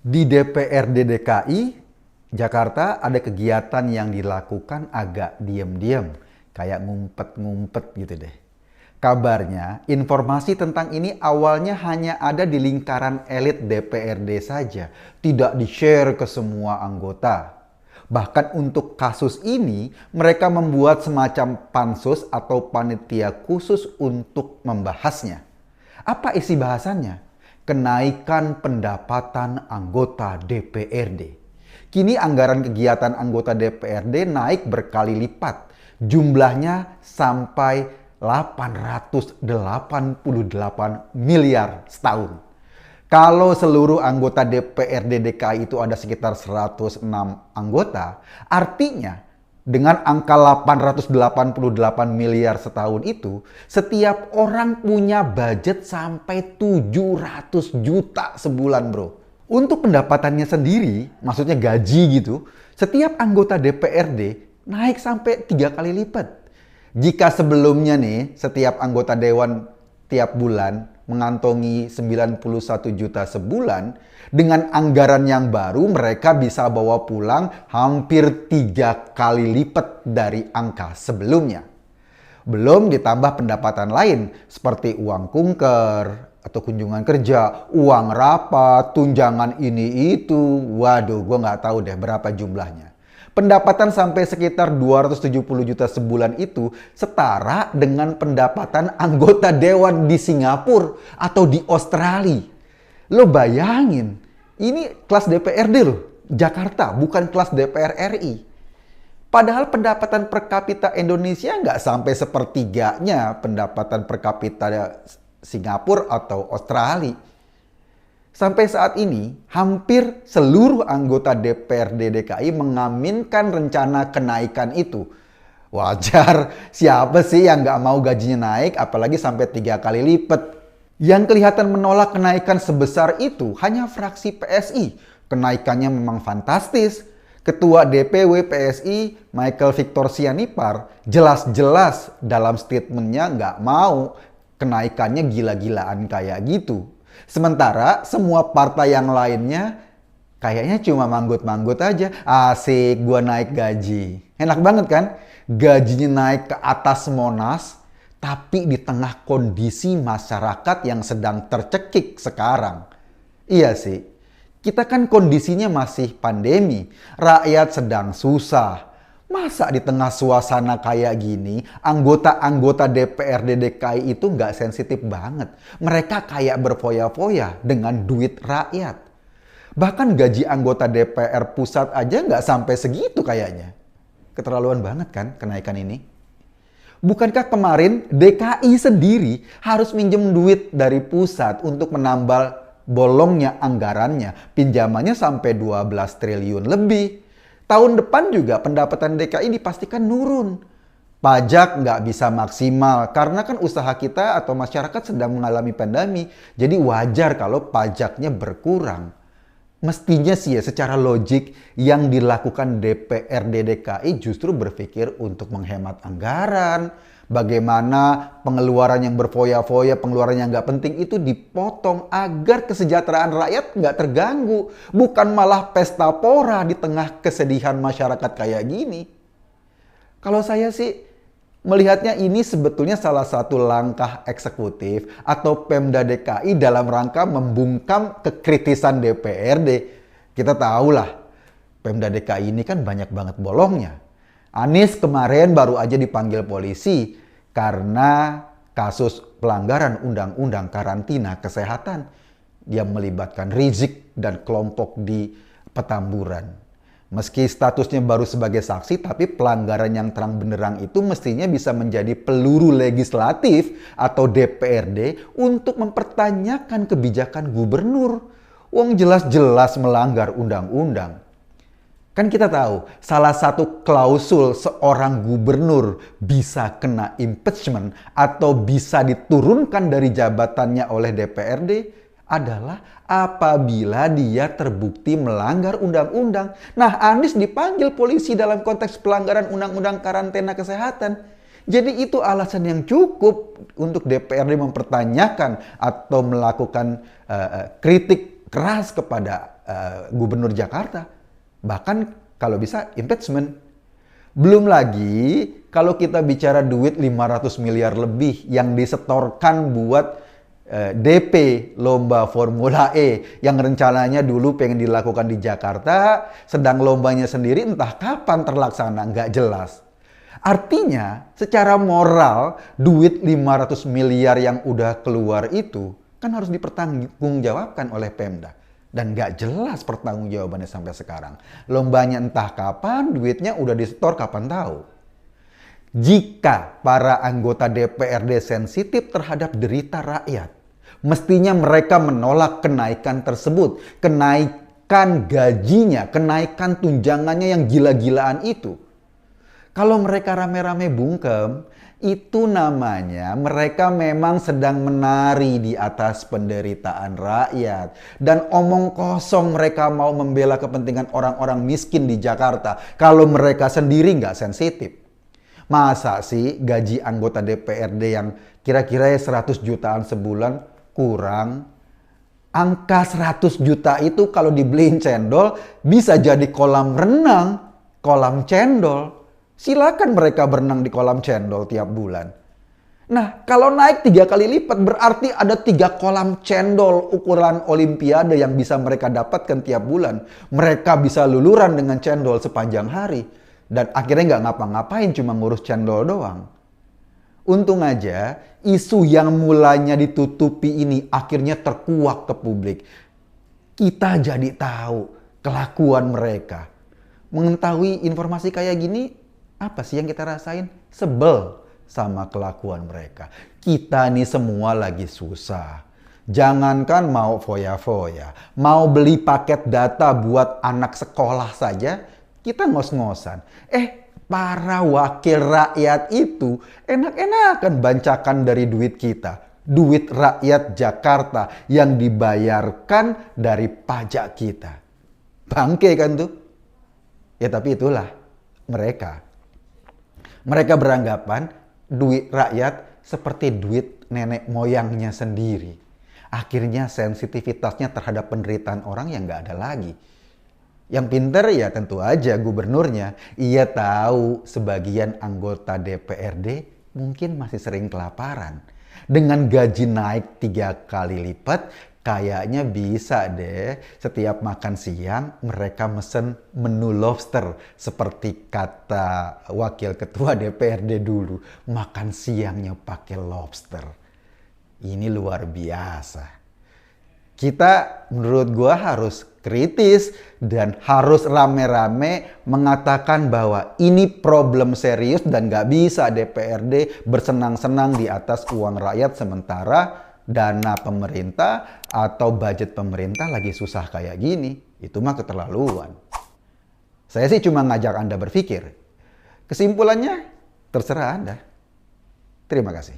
Di DPRD DKI Jakarta ada kegiatan yang dilakukan agak diam-diam, kayak ngumpet-ngumpet gitu deh. Kabarnya, informasi tentang ini awalnya hanya ada di lingkaran elit DPRD saja, tidak di-share ke semua anggota. Bahkan untuk kasus ini, mereka membuat semacam pansus atau panitia khusus untuk membahasnya. Apa isi bahasannya? Kenaikan pendapatan anggota DPRD. Kini anggaran kegiatan anggota DPRD naik berkali lipat. Jumlahnya sampai 888 miliar setahun. Kalau seluruh anggota DPRD DKI itu ada sekitar 106 anggota, artinya dengan angka 888 miliar setahun itu, setiap orang punya budget sampai 700 juta sebulan, bro. Untuk pendapatannya sendiri, maksudnya gaji gitu, setiap anggota DPRD naik sampai 3 kali lipat. Jika sebelumnya nih, setiap anggota dewan tiap bulan mengantongi 91 juta sebulan, dengan anggaran yang baru mereka bisa bawa pulang hampir 3 kali lipat dari angka sebelumnya. Belum ditambah pendapatan lain seperti uang kunker atau kunjungan kerja, uang rapat, tunjangan ini itu. Waduh, gue nggak tahu deh berapa jumlahnya. Pendapatan sampai sekitar 270 juta sebulan itu setara dengan pendapatan anggota dewan di Singapura atau di Australia. Lo bayangin, ini kelas DPRD loh, Jakarta, bukan kelas DPR RI. Padahal pendapatan per kapita Indonesia nggak sampai sepertiganya pendapatan per kapita Singapura atau Australia. Sampai saat ini, hampir seluruh anggota DPRD DKI mengaminkan rencana kenaikan itu. Wajar, siapa sih yang nggak mau gajinya naik, apalagi sampai 3 kali lipat. Yang kelihatan menolak kenaikan sebesar itu hanya fraksi PSI. Kenaikannya memang fantastis. Ketua DPW PSI, Michael Victor Sianipar, jelas-jelas dalam statementnya nggak mau kenaikannya gila-gilaan kayak gitu. Sementara semua partai yang lainnya kayaknya cuma manggut-manggut aja. Asik, gua naik gaji. Enak banget kan? Gajinya naik ke atas Monas, tapi di tengah kondisi masyarakat yang sedang tercekik sekarang. Iya sih, kita kan kondisinya masih pandemi. Rakyat sedang susah. Masa di tengah suasana kayak gini, anggota-anggota DPRD DKI itu nggak sensitif banget. Mereka kayak berfoya-foya dengan duit rakyat. Bahkan gaji anggota DPR pusat aja nggak sampai segitu kayaknya. Keterlaluan banget kan kenaikan ini? Bukankah kemarin DKI sendiri harus minjem duit dari pusat untuk menambal bolongnya anggarannya? Pinjamannya sampai 12 triliun lebih. Tahun depan juga pendapatan DKI dipastikan nurun. Pajak nggak bisa maksimal karena kan usaha kita atau masyarakat sedang mengalami pandemi. Jadi wajar kalau pajaknya berkurang. Mestinya sih ya secara logik yang dilakukan DPRD DKI justru berpikir untuk menghemat anggaran. Bagaimana pengeluaran yang berfoya-foya, pengeluaran yang nggak penting itu dipotong agar kesejahteraan rakyat nggak terganggu. Bukan malah pesta pora di tengah kesedihan masyarakat kayak gini. Kalau saya sih melihatnya ini sebetulnya salah satu langkah eksekutif atau Pemda DKI dalam rangka membungkam kekritisan DPRD. Kita tahulah, Pemda DKI ini kan banyak banget bolongnya. Anies kemarin baru aja dipanggil polisi karena kasus pelanggaran undang-undang karantina kesehatan yang melibatkan Rizik dan kelompok di Petamburan. Meski statusnya baru sebagai saksi, tapi pelanggaran yang terang benderang itu mestinya bisa menjadi peluru legislatif atau DPRD untuk mempertanyakan kebijakan gubernur. Wong jelas-jelas melanggar undang-undang. Kan kita tahu, salah satu klausul seorang gubernur bisa kena impeachment atau bisa diturunkan dari jabatannya oleh DPRD adalah apabila dia terbukti melanggar undang-undang. Nah, Anies dipanggil polisi dalam konteks pelanggaran undang-undang karantina kesehatan. Jadi itu alasan yang cukup untuk DPRD mempertanyakan atau melakukan kritik keras kepada Gubernur Jakarta. Bahkan kalau bisa impeachment. Belum lagi kalau kita bicara duit 500 miliar lebih yang disetorkan buat DP lomba Formula E yang rencananya dulu pengen dilakukan di Jakarta, sedang lombanya sendiri entah kapan terlaksana, nggak jelas. Artinya, secara moral, duit 500 miliar yang udah keluar itu kan harus dipertanggungjawabkan oleh Pemda. Dan nggak jelas pertanggungjawabannya sampai sekarang. Lombanya entah kapan, duitnya udah disetor kapan tahu. Jika para anggota DPRD sensitif terhadap derita rakyat, mestinya mereka menolak kenaikan tersebut. Kenaikan gajinya, kenaikan tunjangannya yang gila-gilaan itu. Kalau mereka rame-rame bungkem, itu namanya mereka memang sedang menari di atas penderitaan rakyat. Dan omong kosong mereka mau membela kepentingan orang-orang miskin di Jakarta kalau mereka sendiri nggak sensitif. Masa sih gaji anggota DPRD yang kira-kira 100 jutaan sebulan kurang? Angka 100 juta itu kalau dibeliin cendol bisa jadi kolam renang, kolam cendol. Silakan mereka berenang di kolam cendol tiap bulan. Nah, kalau naik 3 kali lipat berarti ada 3 kolam cendol ukuran olimpiade yang bisa mereka dapatkan tiap bulan. Mereka bisa luluran dengan cendol sepanjang hari. Dan akhirnya nggak ngapa-ngapain, cuma ngurus cendol doang. Untung aja isu yang mulanya ditutupi ini akhirnya terkuak ke publik. Kita jadi tahu kelakuan mereka. Mengetahui informasi kayak gini, apa sih yang kita rasain? Sebel sama kelakuan mereka. Kita nih semua lagi susah. Jangankan mau foya-foya, mau beli paket data buat anak sekolah saja, kita ngos-ngosan. Para wakil rakyat itu enak-enakan bancakan dari duit kita. Duit rakyat Jakarta yang dibayarkan dari pajak kita. Bangke kan tuh? Ya tapi itulah mereka. Mereka beranggapan duit rakyat seperti duit nenek moyangnya sendiri. Akhirnya sensitivitasnya terhadap penderitaan orang yang nggak ada lagi. Yang pinter ya tentu aja gubernurnya. Ia tahu sebagian anggota DPRD mungkin masih sering kelaparan. Dengan gaji naik 3 kali lipat, kayaknya bisa deh setiap makan siang mereka mesen menu lobster. Seperti kata wakil ketua DPRD dulu, makan siangnya pakai lobster. Ini luar biasa. Kita menurut gua harus kritis dan harus rame-rame mengatakan bahwa ini problem serius dan gak bisa DPRD bersenang-senang di atas uang rakyat sementara dana pemerintah atau budget pemerintah lagi susah kayak gini. Itu mah keterlaluan. Saya sih cuma ngajak Anda berpikir. Kesimpulannya terserah Anda. Terima kasih.